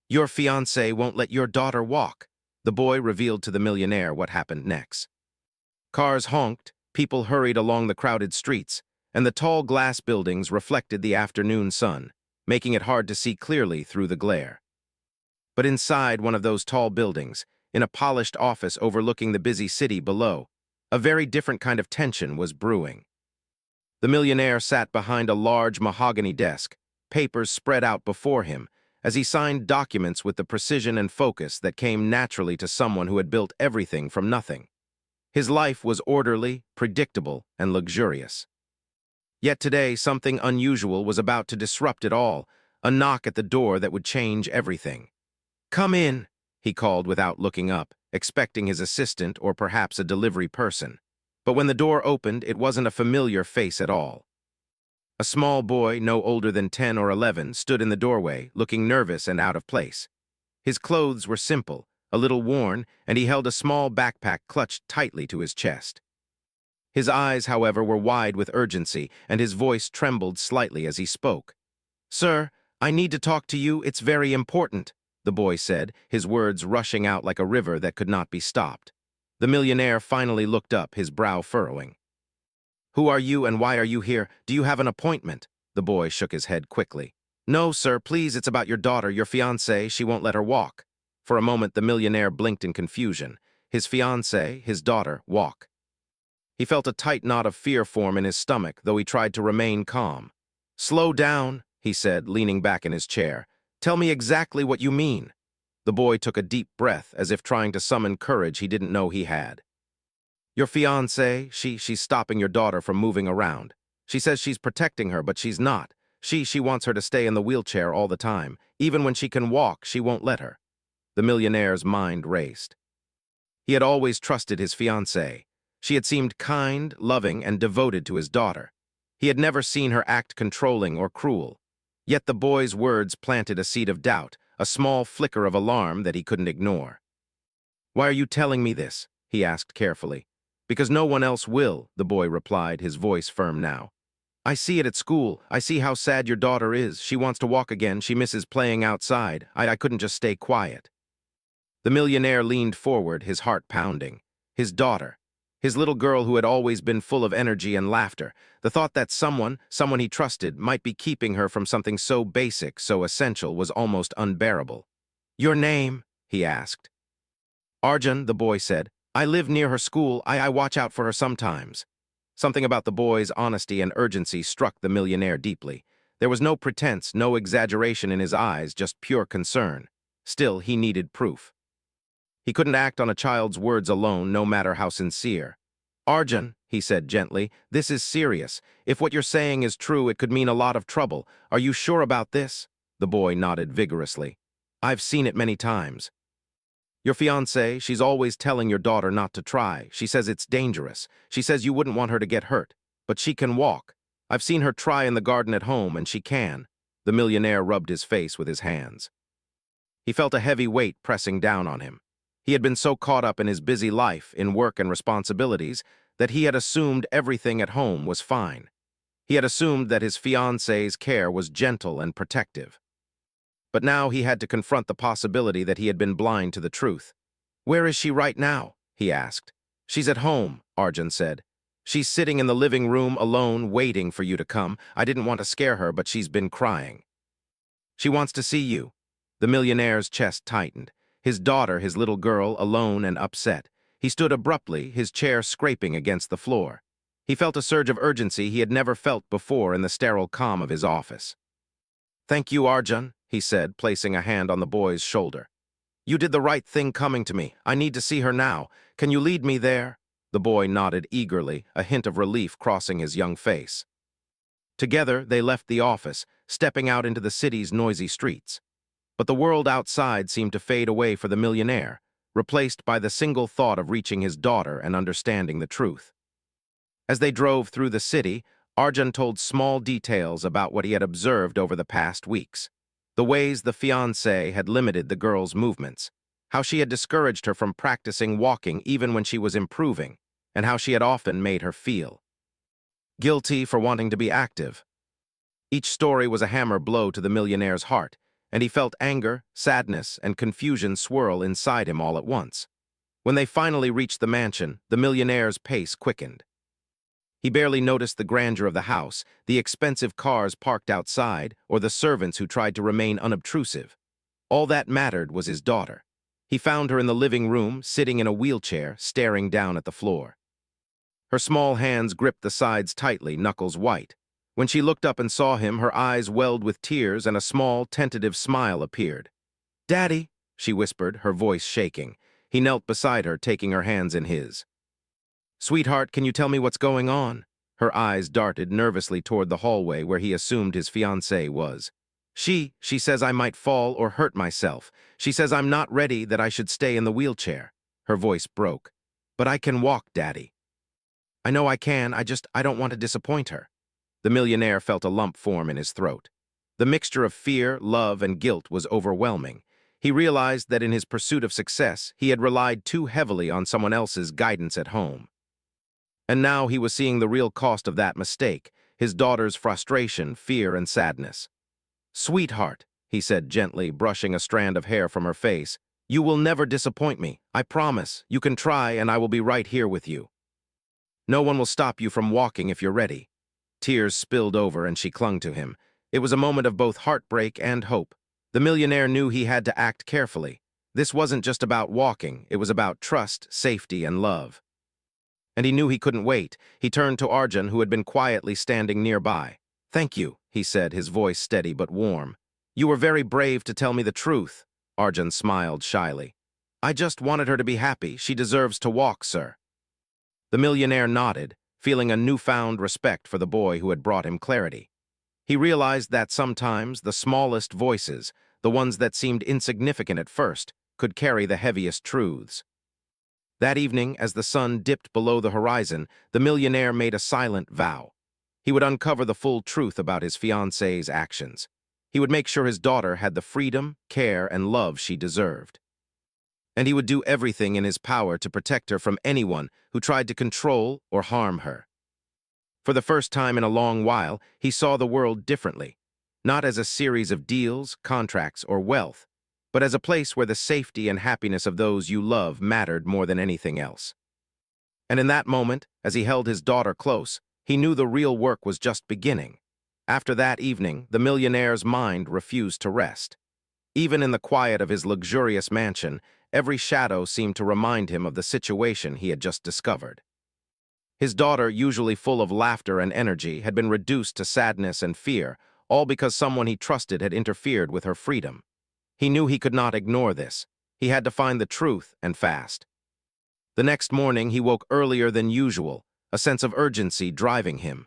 Your fiancé won't let your daughter walk. The boy revealed to the millionaire what happened next. Cars honked, people hurried along the crowded streets, and the tall glass buildings reflected the afternoon sun, making it hard to see clearly through the glare. But inside one of those tall buildings, in a polished office overlooking the busy city below, a very different kind of tension was brewing. The millionaire sat behind a large mahogany desk, papers spread out before him, as he signed documents with the precision and focus that came naturally to someone who had built everything from nothing. His life was orderly, predictable, and luxurious. Yet today, something unusual was about to disrupt it all, a knock at the door that would change everything. "Come in," he called without looking up, expecting his assistant or perhaps a delivery person. But when the door opened, it wasn't a familiar face at all. A small boy, no older than 10 or 11, stood in the doorway, looking nervous and out of place. His clothes were simple, a little worn, and he held a small backpack clutched tightly to his chest. His eyes, however, were wide with urgency, and his voice trembled slightly as he spoke. "Sir, I need to talk to you. It's very important," the boy said, his words rushing out like a river that could not be stopped. The millionaire finally looked up, his brow furrowing. "Who are you and why are you here? Do you have an appointment?" The boy shook his head quickly. "No, sir, please, it's about your daughter, your fiancée. She won't let her walk." For a moment, the millionaire blinked in confusion. His fiancée, his daughter, walk. He felt a tight knot of fear form in his stomach, though he tried to remain calm. "Slow down," he said, leaning back in his chair. "Tell me exactly what you mean." The boy took a deep breath, as if trying to summon courage he didn't know he had. "Your fiancée, she's stopping your daughter from moving around. She says she's protecting her, but she's not. She wants her to stay in the wheelchair all the time. Even when she can walk, she won't let her." The millionaire's mind raced. He had always trusted his fiancée. She had seemed kind, loving, and devoted to his daughter. He had never seen her act controlling or cruel. Yet the boy's words planted a seed of doubt, a small flicker of alarm that he couldn't ignore. "Why are you telling me this?" he asked carefully. "Because no one else will," the boy replied, his voice firm now. "I see it at school. I see how sad your daughter is. She wants to walk again. She misses playing outside. I couldn't just stay quiet." The millionaire leaned forward, his heart pounding. His daughter. His little girl who had always been full of energy and laughter. The thought that someone he trusted, might be keeping her from something so basic, so essential, was almost unbearable. "Your name?" he asked. "Arjun," the boy said. "I live near her school. I watch out for her sometimes." Something about the boy's honesty and urgency struck the millionaire deeply. There was no pretense, no exaggeration in his eyes, just pure concern. Still, he needed proof. He couldn't act on a child's words alone, no matter how sincere. "Arjun," he said gently, "this is serious. If what you're saying is true, it could mean a lot of trouble. Are you sure about this?" The boy nodded vigorously. "I've seen it many times. Your fiancée, she's always telling your daughter not to try. She says it's dangerous. She says you wouldn't want her to get hurt. But she can walk. I've seen her try in the garden at home, and she can." The millionaire rubbed his face with his hands. He felt a heavy weight pressing down on him. He had been so caught up in his busy life, in work and responsibilities, that he had assumed everything at home was fine. He had assumed that his fiancée's care was gentle and protective. But now he had to confront the possibility that he had been blind to the truth. "Where is she right now?" he asked. "She's at home," Arjun said. "She's sitting in the living room alone, waiting for you to come. I didn't want to scare her, but she's been crying." "She wants to see you." The millionaire's chest tightened. His daughter, his little girl, alone and upset. He stood abruptly, his chair scraping against the floor. He felt a surge of urgency he had never felt before in the sterile calm of his office. "Thank you, Arjun," he said, placing a hand on the boy's shoulder. "You did the right thing coming to me. I need to see her now. Can you lead me there?" The boy nodded eagerly, a hint of relief crossing his young face. Together, they left the office, stepping out into the city's noisy streets. But the world outside seemed to fade away for the millionaire, replaced by the single thought of reaching his daughter and understanding the truth. As they drove through the city, Arjun told small details about what he had observed over the past weeks. The ways the fiancée had limited the girl's movements, how she had discouraged her from practicing walking even when she was improving, and how she had often made her feel guilty for wanting to be active. Each story was a hammer blow to the millionaire's heart. and he felt anger, sadness, and confusion swirl inside him all at once. When they finally reached the mansion, the millionaire's pace quickened. He barely noticed the grandeur of the house, the expensive cars parked outside, or the servants who tried to remain unobtrusive. All that mattered was his daughter. He found her in the living room, sitting in a wheelchair, staring down at the floor. Her small hands gripped the sides tightly, knuckles white. When she looked up and saw him, her eyes welled with tears and a small, tentative smile appeared. "Daddy," she whispered, her voice shaking. He knelt beside her, taking her hands in his. "Sweetheart, can you tell me what's going on?" Her eyes darted nervously toward the hallway where he assumed his fiancée was. She says I might fall or hurt myself. She says I'm not ready, that I should stay in the wheelchair." Her voice broke. "But I can walk, Daddy." "I know I can, I don't want to disappoint her." The millionaire felt a lump form in his throat. The mixture of fear, love, and guilt was overwhelming. He realized that in his pursuit of success, he had relied too heavily on someone else's guidance at home. And now he was seeing the real cost of that mistake, his daughter's frustration, fear, and sadness. "Sweetheart," he said gently, brushing a strand of hair from her face, "you will never disappoint me. I promise. You can try, and I will be right here with you. No one will stop you from walking if you're ready." Tears spilled over, and she clung to him. It was a moment of both heartbreak and hope. The millionaire knew he had to act carefully. This wasn't just about walking, it was about trust, safety, and love. And he knew he couldn't wait. He turned to Arjun, who had been quietly standing nearby. "Thank you," he said, his voice steady but warm. "You were very brave to tell me the truth." Arjun smiled shyly. "I just wanted her to be happy. She deserves to walk, sir." The millionaire nodded, feeling a newfound respect for the boy who had brought him clarity. He realized that sometimes the smallest voices, the ones that seemed insignificant at first, could carry the heaviest truths. That evening, as the sun dipped below the horizon, the millionaire made a silent vow. He would uncover the full truth about his fiancée's actions. He would make sure his daughter had the freedom, care, and love she deserved. And he would do everything in his power to protect her from anyone who tried to control or harm her. For the first time in a long while, he saw the world differently, not as a series of deals, contracts, or wealth, but as a place where the safety and happiness of those you love mattered more than anything else. And in that moment, as he held his daughter close, he knew the real work was just beginning. After that evening, the millionaire's mind refused to rest. Even in the quiet of his luxurious mansion, every shadow seemed to remind him of the situation he had just discovered. His daughter, usually full of laughter and energy, had been reduced to sadness and fear, all because someone he trusted had interfered with her freedom. He knew he could not ignore this. He had to find the truth, and fast. The next morning, he woke earlier than usual, a sense of urgency driving him.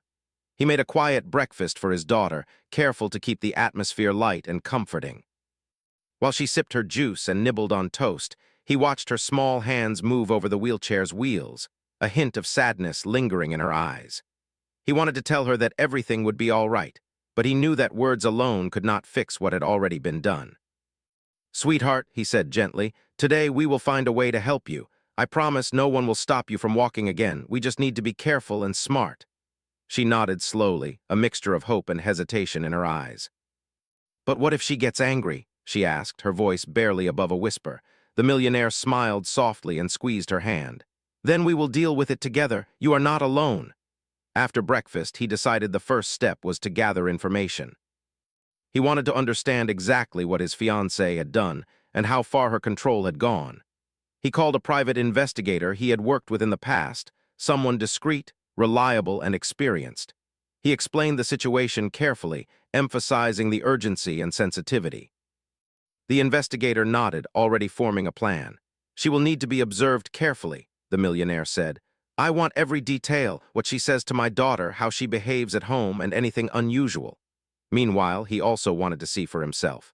He made a quiet breakfast for his daughter, careful to keep the atmosphere light and comforting. While she sipped her juice and nibbled on toast, he watched her small hands move over the wheelchair's wheels, a hint of sadness lingering in her eyes. He wanted to tell her that everything would be all right, but he knew that words alone could not fix what had already been done. "Sweetheart," he said gently, "today we will find a way to help you. I promise no one will stop you from walking again. We just need to be careful and smart." She nodded slowly, a mixture of hope and hesitation in her eyes. "But what if she gets angry?" she asked, her voice barely above a whisper. The millionaire smiled softly and squeezed her hand. "Then we will deal with it together. You are not alone." After breakfast, he decided the first step was to gather information. He wanted to understand exactly what his fiancée had done and how far her control had gone. He called a private investigator he had worked with in the past, someone discreet, reliable, and experienced. He explained the situation carefully, emphasizing the urgency and sensitivity. The investigator nodded, already forming a plan. "She will need to be observed carefully," the millionaire said. "I want every detail, what she says to my daughter, how she behaves at home, and anything unusual." Meanwhile, he also wanted to see for himself.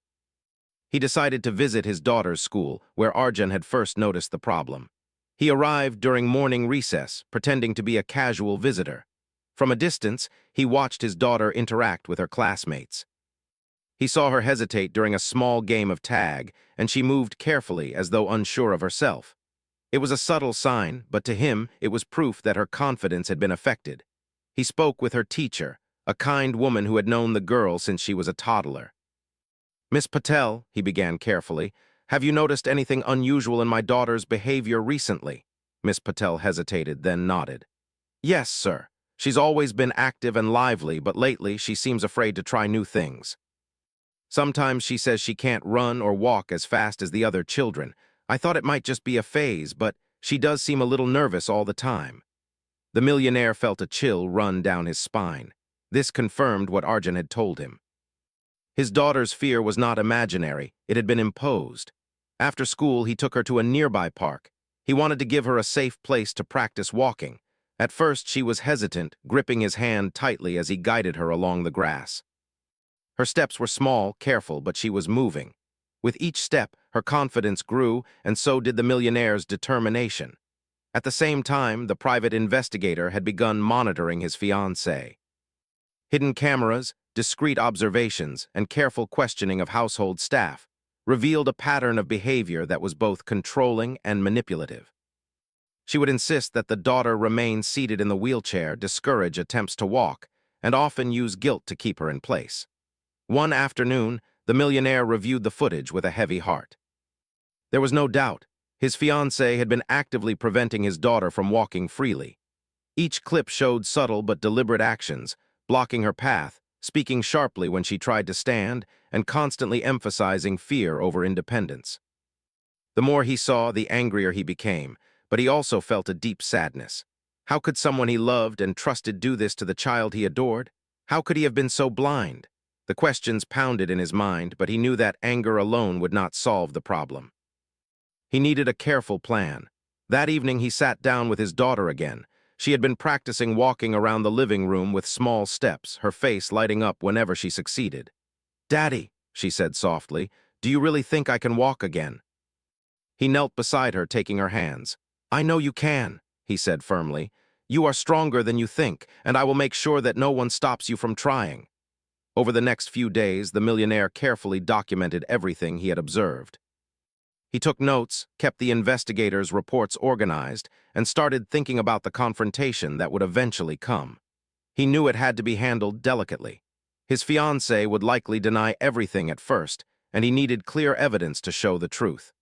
He decided to visit his daughter's school, where Arjun had first noticed the problem. He arrived during morning recess, pretending to be a casual visitor. From a distance, he watched his daughter interact with her classmates. He saw her hesitate during a small game of tag, and she moved carefully as though unsure of herself. It was a subtle sign, but to him, it was proof that her confidence had been affected. He spoke with her teacher, a kind woman who had known the girl since she was a toddler. Miss Patel, he began carefully, have you noticed anything unusual in my daughter's behavior recently? Miss Patel hesitated, then nodded. Yes, sir. She's always been active and lively, but lately she seems afraid to try new things. Sometimes she says she can't run or walk as fast as the other children. I thought it might just be a phase, but she does seem a little nervous all the time. The millionaire felt a chill run down his spine. This confirmed what Arjun had told him. His daughter's fear was not imaginary, it had been imposed. After school, he took her to a nearby park. He wanted to give her a safe place to practice walking. At first, she was hesitant, gripping his hand tightly as he guided her along the grass. Her steps were small, careful, but she was moving. With each step, her confidence grew, and so did the millionaire's determination. At the same time, the private investigator had begun monitoring his fiancée. Hidden cameras, discreet observations, and careful questioning of household staff revealed a pattern of behavior that was both controlling and manipulative. She would insist that the daughter remain seated in the wheelchair, discourage attempts to walk, and often use guilt to keep her in place. One afternoon, the millionaire reviewed the footage with a heavy heart. There was no doubt, his fiancée had been actively preventing his daughter from walking freely. Each clip showed subtle but deliberate actions, blocking her path, speaking sharply when she tried to stand, and constantly emphasizing fear over independence. The more he saw, the angrier he became, but he also felt a deep sadness. How could someone he loved and trusted do this to the child he adored? How could he have been so blind? The questions pounded in his mind, but he knew that anger alone would not solve the problem. He needed a careful plan. That evening he sat down with his daughter again. She had been practicing walking around the living room with small steps, her face lighting up whenever she succeeded. "Daddy," she said softly, "do you really think I can walk again?" He knelt beside her, taking her hands. "I know you can," he said firmly. "You are stronger than you think, and I will make sure that no one stops you from trying." Over the next few days, the millionaire carefully documented everything he had observed. He took notes, kept the investigators' reports organized, and started thinking about the confrontation that would eventually come. He knew it had to be handled delicately. His fiancée would likely deny everything at first, and he needed clear evidence to show the truth.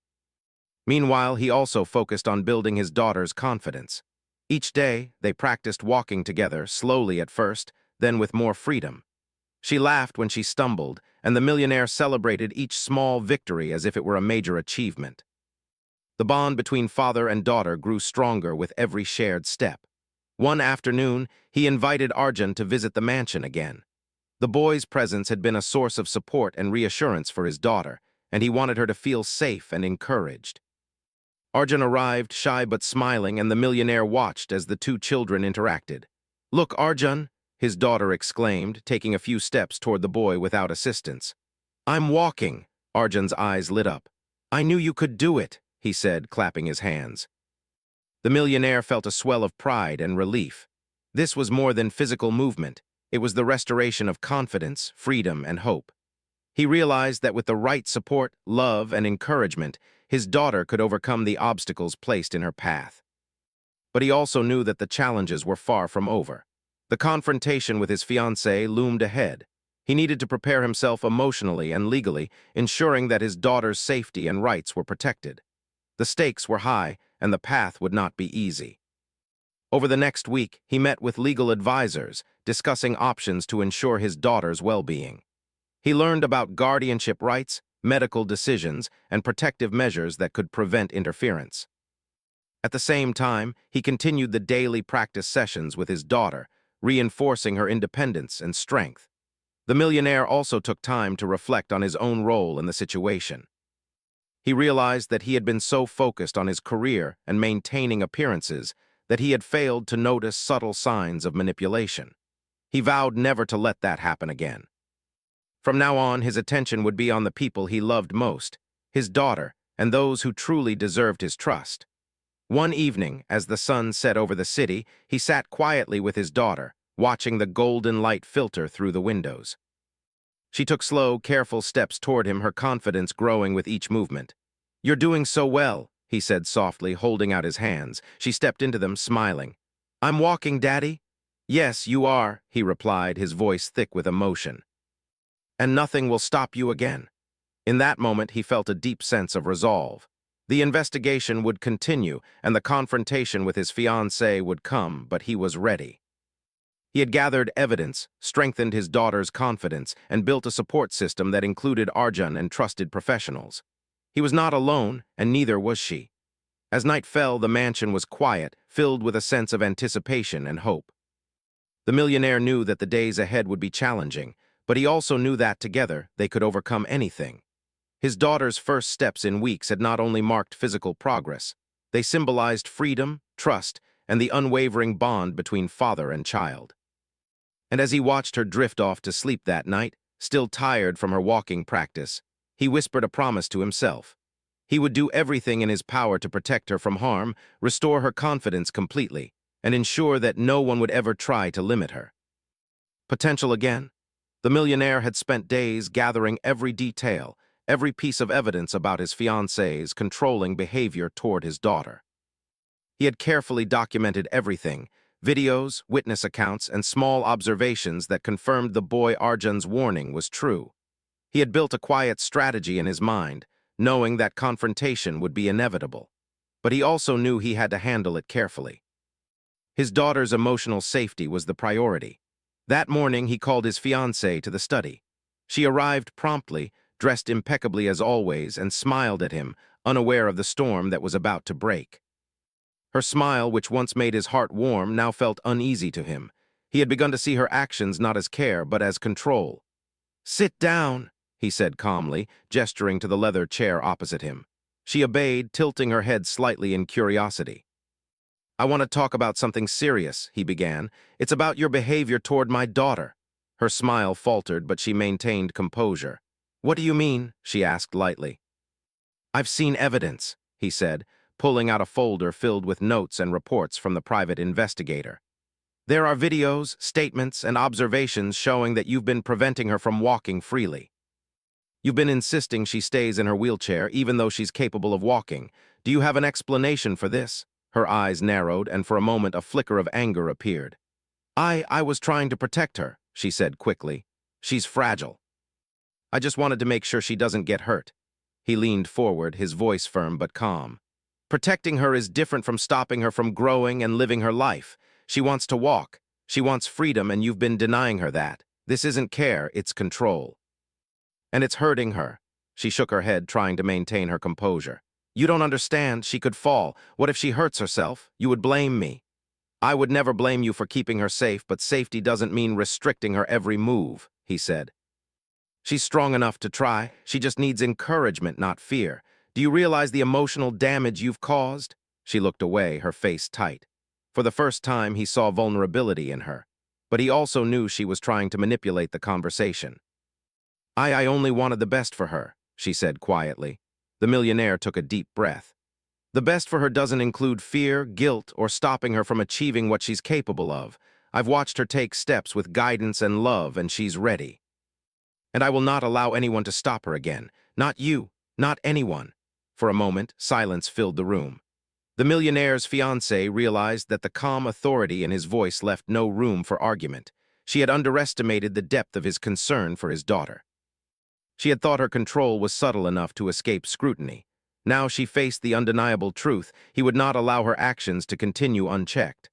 Meanwhile, he also focused on building his daughter's confidence. Each day, they practiced walking together, slowly at first, then with more freedom. She laughed when she stumbled, and the millionaire celebrated each small victory as if it were a major achievement. The bond between father and daughter grew stronger with every shared step. One afternoon, he invited Arjun to visit the mansion again. The boy's presence had been a source of support and reassurance for his daughter, and he wanted her to feel safe and encouraged. Arjun arrived, shy but smiling, and the millionaire watched as the two children interacted. "Look, Arjun," his daughter exclaimed, taking a few steps toward the boy without assistance. "I'm walking." Arjun's eyes lit up. "I knew you could do it," he said, clapping his hands. The millionaire felt a swell of pride and relief. This was more than physical movement. It was the restoration of confidence, freedom, and hope. He realized that with the right support, love, and encouragement, his daughter could overcome the obstacles placed in her path. But he also knew that the challenges were far from over. The confrontation with his fiancée loomed ahead. He needed to prepare himself emotionally and legally, ensuring that his daughter's safety and rights were protected. The stakes were high, and the path would not be easy. Over the next week, he met with legal advisors, discussing options to ensure his daughter's well-being. He learned about guardianship rights, medical decisions, and protective measures that could prevent interference. At the same time, he continued the daily practice sessions with his daughter, reinforcing her independence and strength. The millionaire also took time to reflect on his own role in the situation. He realized that he had been so focused on his career and maintaining appearances that he had failed to notice subtle signs of manipulation. He vowed never to let that happen again. From now on, his attention would be on the people he loved most, his daughter, and those who truly deserved his trust. One evening, as the sun set over the city, he sat quietly with his daughter, watching the golden light filter through the windows. She took slow, careful steps toward him, her confidence growing with each movement. "You're doing so well," he said softly, holding out his hands. She stepped into them, smiling. "I'm walking, Daddy." "Yes, you are," he replied, his voice thick with emotion. "And nothing will stop you again." In that moment, he felt a deep sense of resolve. The investigation would continue, and the confrontation with his fiancée would come, but he was ready. He had gathered evidence, strengthened his daughter's confidence, and built a support system that included Arjun and trusted professionals. He was not alone, and neither was she. As night fell, the mansion was quiet, filled with a sense of anticipation and hope. The millionaire knew that the days ahead would be challenging, but he also knew that together they could overcome anything. His daughter's first steps in weeks had not only marked physical progress, they symbolized freedom, trust, and the unwavering bond between father and child. And as he watched her drift off to sleep that night, still tired from her walking practice, he whispered a promise to himself. He would do everything in his power to protect her from harm, restore her confidence completely, and ensure that no one would ever try to limit her. Potential again? The millionaire had spent days gathering every detail, every piece of evidence about his fiancée's controlling behavior toward his daughter. He had carefully documented everything, videos, witness accounts, and small observations that confirmed the boy Arjun's warning was true. He had built a quiet strategy in his mind, knowing that confrontation would be inevitable. But he also knew he had to handle it carefully. His daughter's emotional safety was the priority. That morning, he called his fiancée to the study. She arrived promptly, dressed impeccably as always, and smiled at him, unaware of the storm that was about to break. Her smile, which once made his heart warm, now felt uneasy to him. He had begun to see her actions not as care, but as control. "Sit down," he said calmly, gesturing to the leather chair opposite him. She obeyed, tilting her head slightly in curiosity. "I want to talk about something serious," he began. "It's about your behavior toward my daughter." Her smile faltered, but she maintained composure. "What do you mean?" she asked lightly. "I've seen evidence," he said, pulling out a folder filled with notes and reports from the private investigator. "There are videos, statements, and observations showing that you've been preventing her from walking freely. You've been insisting she stays in her wheelchair even though she's capable of walking. Do you have an explanation for this?" Her eyes narrowed, and for a moment a flicker of anger appeared. I was trying to protect her," she said quickly. "She's fragile. I just wanted to make sure she doesn't get hurt." He leaned forward, his voice firm but calm. "Protecting her is different from stopping her from growing and living her life. She wants to walk. She wants freedom, and you've been denying her that. This isn't care, it's control. And it's hurting her." She shook her head, trying to maintain her composure. "You don't understand. She could fall. What if she hurts herself? You would blame me. I would never blame you for keeping her safe, but safety doesn't mean restricting her every move," he said. "She's strong enough to try. She just needs encouragement, not fear. Do you realize the emotional damage you've caused?" She looked away, her face tight. For the first time, he saw vulnerability in her, but he also knew she was trying to manipulate the conversation. I only wanted the best for her," she said quietly. The millionaire took a deep breath. "The best for her doesn't include fear, guilt, or stopping her from achieving what she's capable of. I've watched her take steps with guidance and love, and she's ready. And I will not allow anyone to stop her again. Not you, not anyone." For a moment, silence filled the room. The millionaire's fiancée realized that the calm authority in his voice left no room for argument. She had underestimated the depth of his concern for his daughter. She had thought her control was subtle enough to escape scrutiny. Now she faced the undeniable truth. He would not allow her actions to continue unchecked.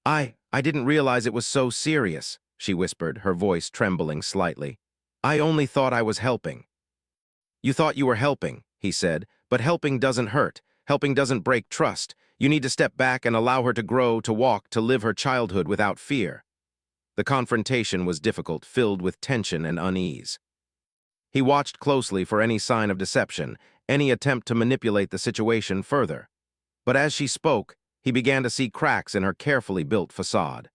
I didn't realize it was so serious," she whispered, her voice trembling slightly. "I only thought I was helping." "You thought you were helping," he said, "but helping doesn't hurt. Helping doesn't break trust. You need to step back and allow her to grow, to walk, to live her childhood without fear." The confrontation was difficult, filled with tension and unease. He watched closely for any sign of deception, any attempt to manipulate the situation further. But as she spoke, he began to see cracks in her carefully built facade.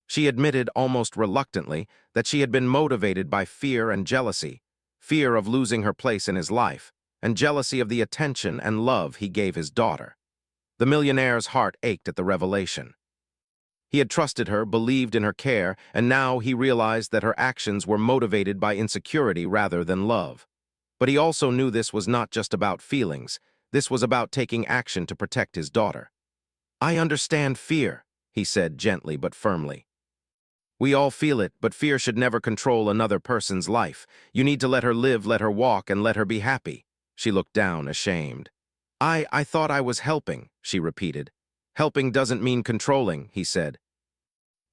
She admitted, almost reluctantly, that she had been motivated by fear and jealousy, fear of losing her place in his life, and jealousy of the attention and love he gave his daughter. The millionaire's heart ached at the revelation. He had trusted her, believed in her care, and now he realized that her actions were motivated by insecurity rather than love. But he also knew this was not just about feelings. This was about taking action to protect his daughter. "I understand fear," he said gently but firmly. We all feel it, but fear should never control another person's life. You need to let her live, let her walk, and let her be happy. She looked down, ashamed. I thought I was helping, she repeated. Helping doesn't mean controlling, he said.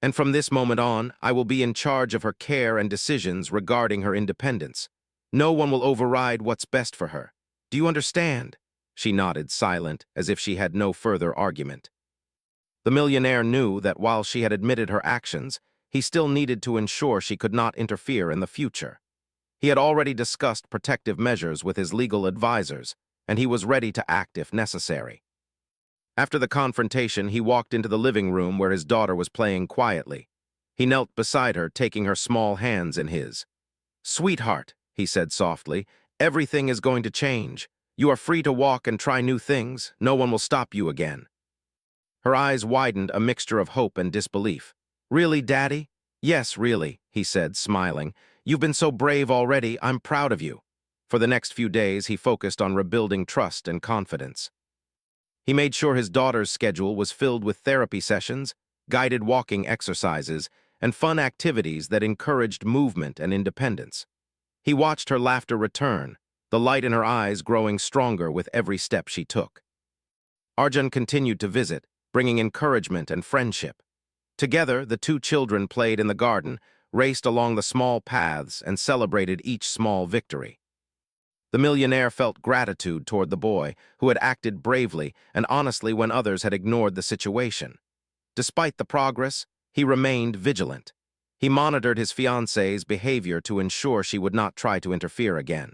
And from this moment on, I will be in charge of her care and decisions regarding her independence. No one will override what's best for her. Do you understand? She nodded, silent, as if she had no further argument. The millionaire knew that while she had admitted her actions, he still needed to ensure she could not interfere in the future. He had already discussed protective measures with his legal advisors, and he was ready to act if necessary. After the confrontation, he walked into the living room where his daughter was playing quietly. He knelt beside her, taking her small hands in his. "Sweetheart," he said softly, "everything is going to change. You are free to walk and try new things. No one will stop you again." Her eyes widened, a mixture of hope and disbelief. "Really, Daddy?" "Yes, really," he said, smiling. "You've been so brave already. I'm proud of you." For the next few days, he focused on rebuilding trust and confidence. He made sure his daughter's schedule was filled with therapy sessions, guided walking exercises, and fun activities that encouraged movement and independence. He watched her laughter return, the light in her eyes growing stronger with every step she took. Arjun continued to visit, bringing encouragement and friendship. Together, the two children played in the garden, raced along the small paths, and celebrated each small victory. The millionaire felt gratitude toward the boy, who had acted bravely and honestly when others had ignored the situation. Despite the progress, he remained vigilant. He monitored his fiancée's behavior to ensure she would not try to interfere again.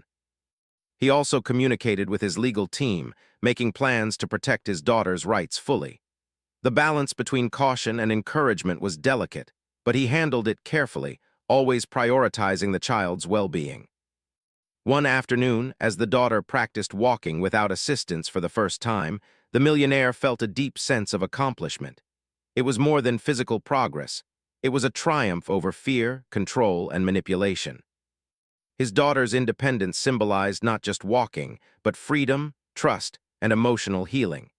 He also communicated with his legal team, making plans to protect his daughter's rights fully. The balance between caution and encouragement was delicate, but he handled it carefully, always prioritizing the child's well-being. One afternoon, as the daughter practiced walking without assistance for the first time, the millionaire felt a deep sense of accomplishment. It was more than physical progress. It was a triumph over fear, control, and manipulation. His daughter's independence symbolized not just walking, but freedom, trust, and emotional healing.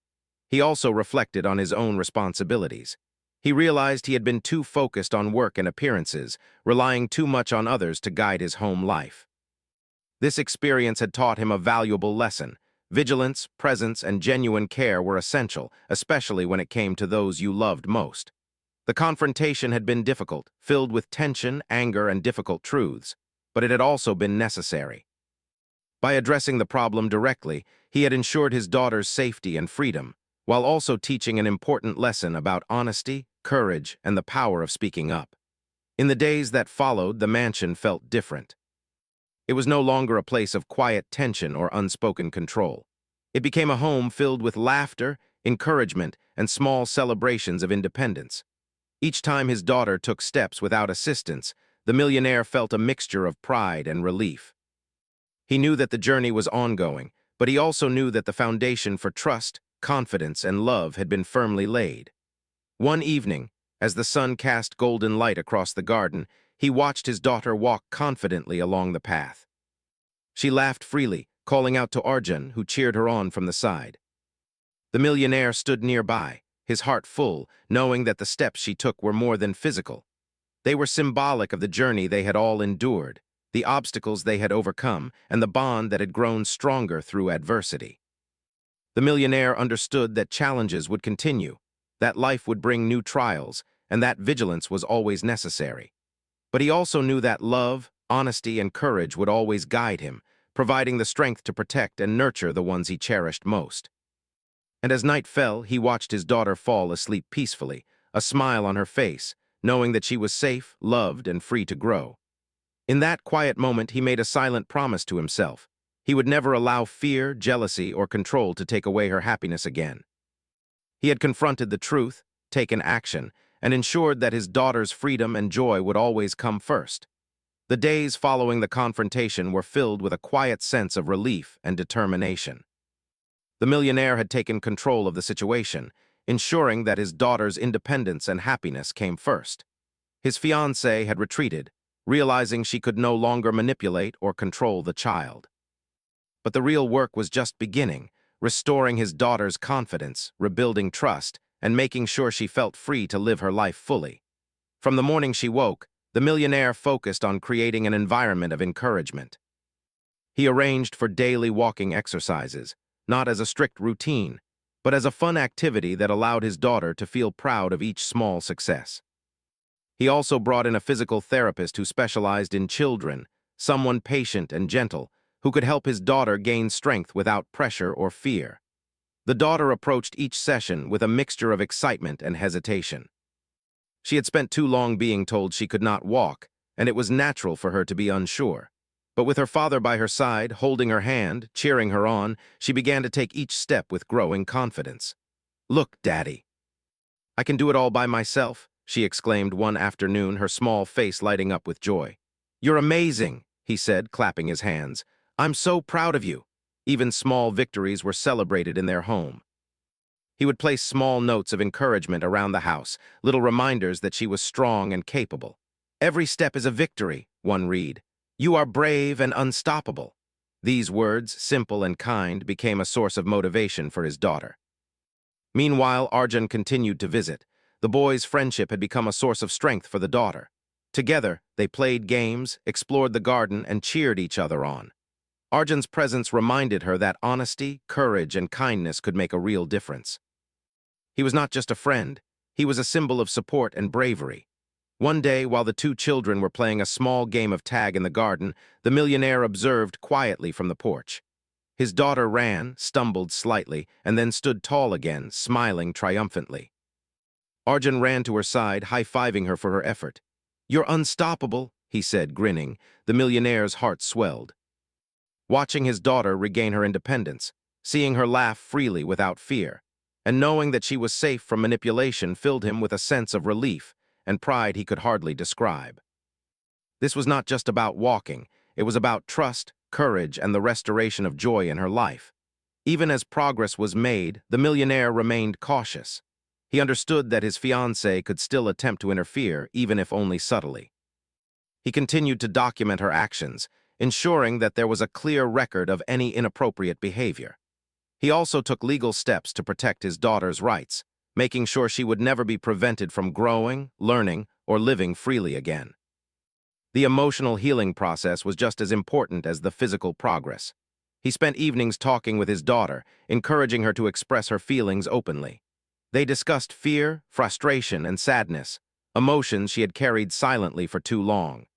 He also reflected on his own responsibilities. He realized he had been too focused on work and appearances, relying too much on others to guide his home life. This experience had taught him a valuable lesson. Vigilance, presence, and genuine care were essential, especially when it came to those you loved most. The confrontation had been difficult, filled with tension, anger, and difficult truths, but it had also been necessary. By addressing the problem directly, he had ensured his daughter's safety and freedom, while also teaching an important lesson about honesty, courage, and the power of speaking up. In the days that followed, the mansion felt different. It was no longer a place of quiet tension or unspoken control. It became a home filled with laughter, encouragement, and small celebrations of independence. Each time his daughter took steps without assistance, the millionaire felt a mixture of pride and relief. He knew that the journey was ongoing, but he also knew that the foundation for trust, confidence, and love had been firmly laid. One evening, as the sun cast golden light across the garden, he watched his daughter walk confidently along the path. She laughed freely, calling out to Arjun, who cheered her on from the side. The millionaire stood nearby, his heart full, knowing that the steps she took were more than physical. They were symbolic of the journey they had all endured, the obstacles they had overcome, and the bond that had grown stronger through adversity. The millionaire understood that challenges would continue, that life would bring new trials, and that vigilance was always necessary. But he also knew that love, honesty, and courage would always guide him, providing the strength to protect and nurture the ones he cherished most. And as night fell, he watched his daughter fall asleep peacefully, a smile on her face, knowing that she was safe, loved, and free to grow. In that quiet moment, he made a silent promise to himself. He would never allow fear, jealousy, or control to take away her happiness again. He had confronted the truth, taken action, and ensured that his daughter's freedom and joy would always come first. The days following the confrontation were filled with a quiet sense of relief and determination. The millionaire had taken control of the situation, ensuring that his daughter's independence and happiness came first. His fiancée had retreated, realizing she could no longer manipulate or control the child. But the real work was just beginning, restoring his daughter's confidence, rebuilding trust, and making sure she felt free to live her life fully. From the morning she woke, the millionaire focused on creating an environment of encouragement. He arranged for daily walking exercises, not as a strict routine, but as a fun activity that allowed his daughter to feel proud of each small success. He also brought in a physical therapist who specialized in children, someone patient and gentle, who could help his daughter gain strength without pressure or fear. The daughter approached each session with a mixture of excitement and hesitation. She had spent too long being told she could not walk, and it was natural for her to be unsure. But with her father by her side, holding her hand, cheering her on, she began to take each step with growing confidence. "Look, Daddy, I can do it all by myself," she exclaimed one afternoon, her small face lighting up with joy. "You're amazing," he said, clapping his hands. "I'm so proud of you." Even small victories were celebrated in their home. He would place small notes of encouragement around the house, little reminders that she was strong and capable. "Every step is a victory," one read. "You are brave and unstoppable." These words, simple and kind, became a source of motivation for his daughter. Meanwhile, Arjun continued to visit. The boys' friendship had become a source of strength for the daughter. Together, they played games, explored the garden, and cheered each other on. Arjun's presence reminded her that honesty, courage, and kindness could make a real difference. He was not just a friend, he was a symbol of support and bravery. One day, while the two children were playing a small game of tag in the garden, the millionaire observed quietly from the porch. His daughter ran, stumbled slightly, and then stood tall again, smiling triumphantly. Arjun ran to her side, high-fiving her for her effort. "You're unstoppable," he said, grinning. The millionaire's heart swelled. Watching his daughter regain her independence, seeing her laugh freely without fear, and knowing that she was safe from manipulation filled him with a sense of relief and pride he could hardly describe. This was not just about walking, it was about trust, courage, and the restoration of joy in her life. Even as progress was made, the millionaire remained cautious. He understood that his fiancée could still attempt to interfere, even if only subtly. He continued to document her actions, ensuring that there was a clear record of any inappropriate behavior. He also took legal steps to protect his daughter's rights, making sure she would never be prevented from growing, learning, or living freely again. The emotional healing process was just as important as the physical progress. He spent evenings talking with his daughter, encouraging her to express her feelings openly. They discussed fear, frustration, and sadness, emotions she had carried silently for too long.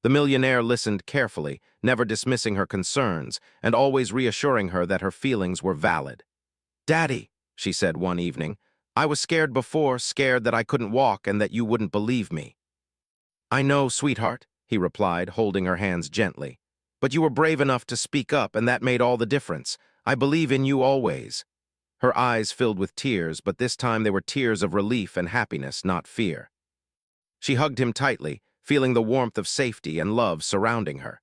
The millionaire listened carefully, never dismissing her concerns, and always reassuring her that her feelings were valid. "Daddy," she said one evening, "I was scared before, scared that I couldn't walk and that you wouldn't believe me." "I know, sweetheart," he replied, holding her hands gently. "But you were brave enough to speak up, and that made all the difference. I believe in you always." Her eyes filled with tears, but this time they were tears of relief and happiness, not fear. She hugged him tightly, feeling the warmth of safety and love surrounding her.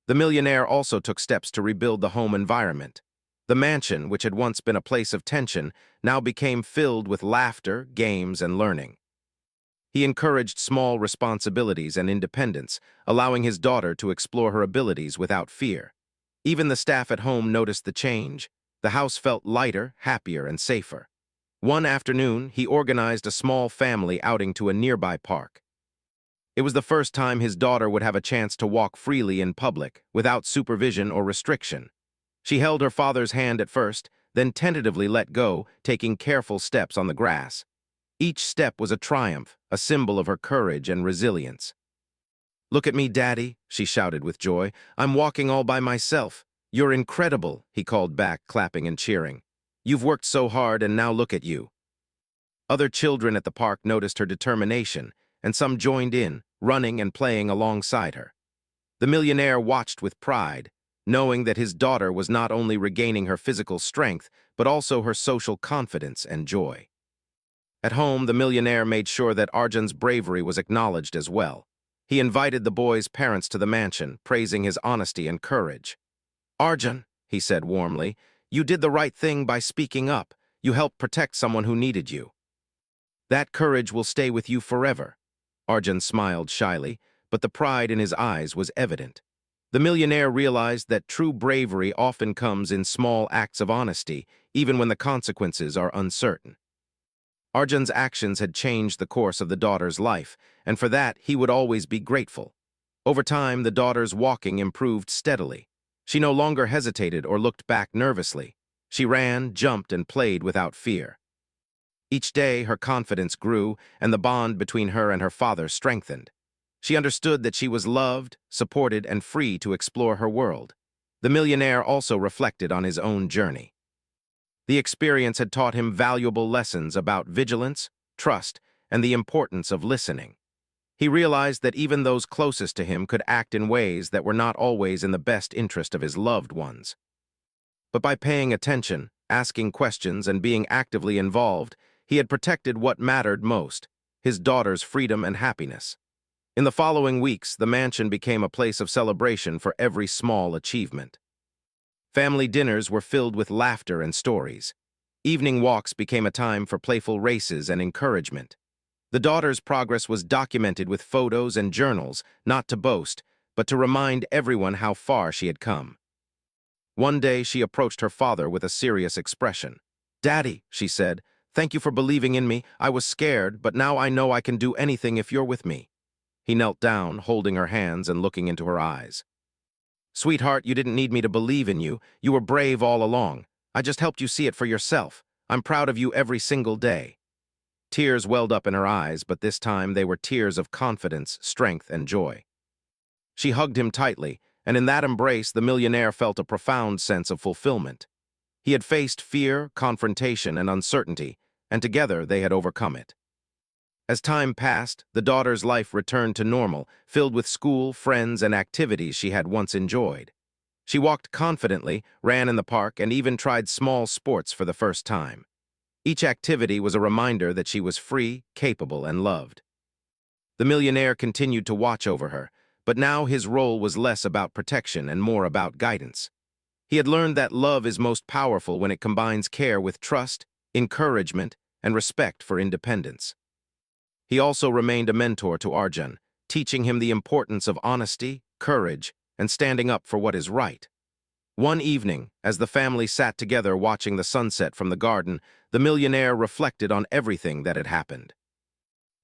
The millionaire also took steps to rebuild the home environment. The mansion, which had once been a place of tension, now became filled with laughter, games, and learning. He encouraged small responsibilities and independence, allowing his daughter to explore her abilities without fear. Even the staff at home noticed the change. The house felt lighter, happier, and safer. One afternoon, he organized a small family outing to a nearby park. It was the first time his daughter would have a chance to walk freely in public, without supervision or restriction. She held her father's hand at first, then tentatively let go, taking careful steps on the grass. Each step was a triumph, a symbol of her courage and resilience. "Look at me, Daddy," she shouted with joy. "I'm walking all by myself." "You're incredible," he called back, clapping and cheering. "You've worked so hard, and now look at you." Other children at the park noticed her determination, and some joined in, running and playing alongside her. The millionaire watched with pride, knowing that his daughter was not only regaining her physical strength, but also her social confidence and joy. At home, the millionaire made sure that Arjun's bravery was acknowledged as well. He invited the boys' parents to the mansion, praising his honesty and courage. "Arjun," he said warmly, "you did the right thing by speaking up. You helped protect someone who needed you. That courage will stay with you forever." Arjun smiled shyly, but the pride in his eyes was evident. The millionaire realized that true bravery often comes in small acts of honesty, even when the consequences are uncertain. Arjun's actions had changed the course of the daughter's life, and for that he would always be grateful. Over time, the daughter's walking improved steadily. She no longer hesitated or looked back nervously. She ran, jumped, and played without fear. Each day, her confidence grew, and the bond between her and her father strengthened. She understood that she was loved, supported, and free to explore her world. The millionaire also reflected on his own journey. The experience had taught him valuable lessons about vigilance, trust, and the importance of listening. He realized that even those closest to him could act in ways that were not always in the best interest of his loved ones. But by paying attention, asking questions, and being actively involved, he had protected what mattered most, his daughter's freedom and happiness. In the following weeks, the mansion became a place of celebration for every small achievement. Family dinners were filled with laughter and stories. Evening walks became a time for playful races and encouragement. The daughter's progress was documented with photos and journals, not to boast, but to remind everyone how far she had come. One day, she approached her father with a serious expression. "Daddy," she said, "thank you for believing in me. I was scared, but now I know I can do anything if you're with me." He knelt down, holding her hands and looking into her eyes. "Sweetheart, you didn't need me to believe in you. You were brave all along. I just helped you see it for yourself. I'm proud of you every single day." Tears welled up in her eyes, but this time they were tears of confidence, strength, and joy. She hugged him tightly, and in that embrace the millionaire felt a profound sense of fulfillment. He had faced fear, confrontation, and uncertainty, and together they had overcome it. As time passed, the daughter's life returned to normal, filled with school, friends, and activities she had once enjoyed. She walked confidently, ran in the park, and even tried small sports for the first time. Each activity was a reminder that she was free, capable, and loved. The millionaire continued to watch over her, but now his role was less about protection and more about guidance. He had learned that love is most powerful when it combines care with trust, encouragement, and respect for independence. He also remained a mentor to Arjun, teaching him the importance of honesty, courage, and standing up for what is right. One evening, as the family sat together watching the sunset from the garden, the millionaire reflected on everything that had happened.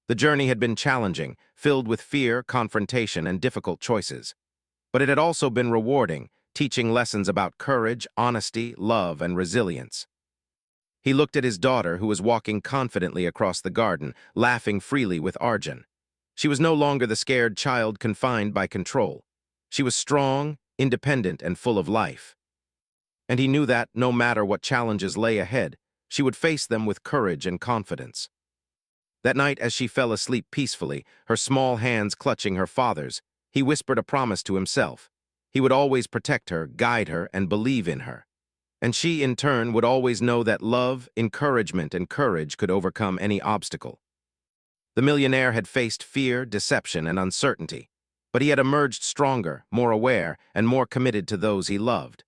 The journey had been challenging, filled with fear, confrontation, and difficult choices. But it had also been rewarding, teaching lessons about courage, honesty, love, and resilience. He looked at his daughter, who was walking confidently across the garden, laughing freely with Arjun. She was no longer the scared child confined by control. She was strong, independent, and full of life. And he knew that, no matter what challenges lay ahead, she would face them with courage and confidence. That night, as she fell asleep peacefully, her small hands clutching her father's, he whispered a promise to himself. He would always protect her, guide her, and believe in her. And she, in turn, would always know that love, encouragement, and courage could overcome any obstacle. The millionaire had faced fear, deception, and uncertainty, but he had emerged stronger, more aware, and more committed to those he loved.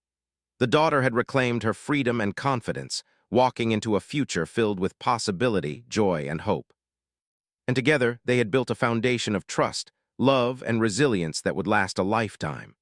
The daughter had reclaimed her freedom and confidence, walking into a future filled with possibility, joy, and hope. And together, they had built a foundation of trust, love, and resilience that would last a lifetime.